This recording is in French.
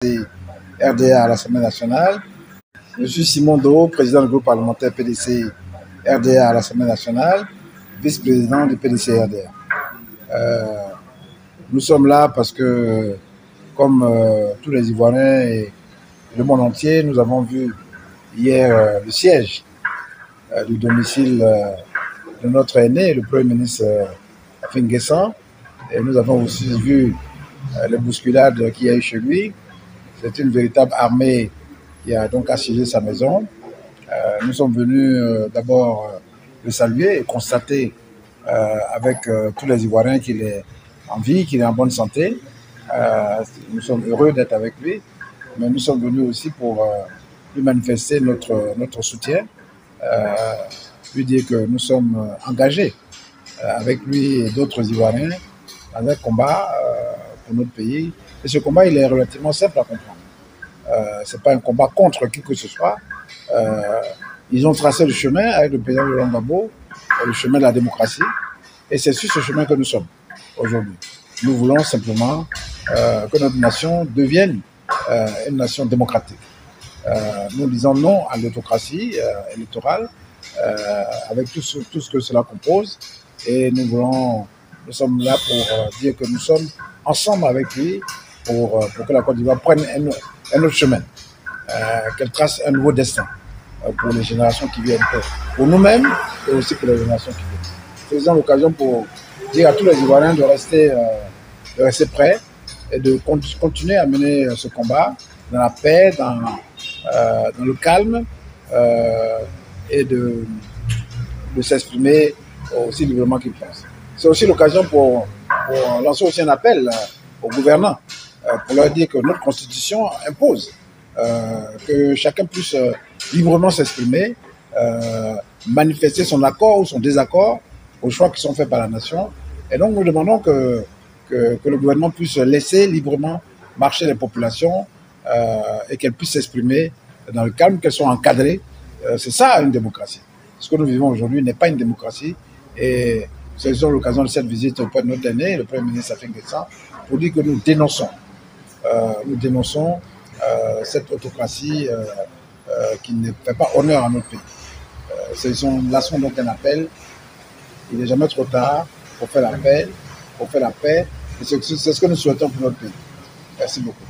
RDA à l'Assemblée nationale. Je suis Simon Do, président du groupe parlementaire PDC RDA à l'Assemblée nationale, vice-président du PDC RDA. Nous sommes là parce que, comme tous les Ivoiriens et le monde entier, nous avons vu hier le siège du domicile de notre aîné, le Premier ministre Afin N'Guessan. Et nous avons aussi vu les bousculades qu'il y a eu chez lui. C'est une véritable armée qui a donc assiégé sa maison. Nous sommes venus d'abord le saluer et constater avec tous les Ivoiriens qu'il est en vie, qu'il est en bonne santé. Nous sommes heureux d'être avec lui, mais nous sommes venus aussi pour lui manifester notre soutien, lui dire que nous sommes engagés avec lui et d'autres Ivoiriens dans un combat pour notre pays. Et ce combat, il est relativement simple à comprendre. Ce n'est pas un combat contre qui que ce soit. Ils ont tracé le chemin avec le président Laurent Gbagbo, le chemin de la démocratie. Et c'est sur ce chemin que nous sommes aujourd'hui. Nous voulons simplement que notre nation devienne une nation démocratique. Nous disons non à l'autocratie électorale, avec tout ce que cela compose. Et nous sommes là pour dire que nous sommes ensemble avec lui pour que la Côte d'Ivoire prenne un autre chemin, qu'elle trace un nouveau destin pour les générations qui viennent, pour nous-mêmes et aussi pour les générations qui viennent. Faisons l'occasion pour dire à tous les Ivoiriens de rester prêts et de continuer à mener ce combat dans la paix, dans le calme et de s'exprimer aussi librement qu'ils pensent. C'est aussi l'occasion pour lancer aussi un appel aux gouvernants pour leur dire que notre constitution impose que chacun puisse librement s'exprimer, manifester son accord ou son désaccord aux choix qui sont faits par la nation. Et donc nous demandons que le gouvernement puisse laisser librement marcher les populations et qu'elles puissent s'exprimer dans le calme, qu'elles soient encadrées. C'est ça une démocratie. Ce que nous vivons aujourd'hui n'est pas une démocratie. Et saisissons l'occasion de cette visite auprès de notre aîné, le Premier ministre Afin N'Guessan, pour dire que nous dénonçons cette autocratie qui ne fait pas honneur à notre pays. Lancons donc un appel. Il n'est jamais trop tard pour faire la paix, et c'est ce que nous souhaitons pour notre pays. Merci beaucoup.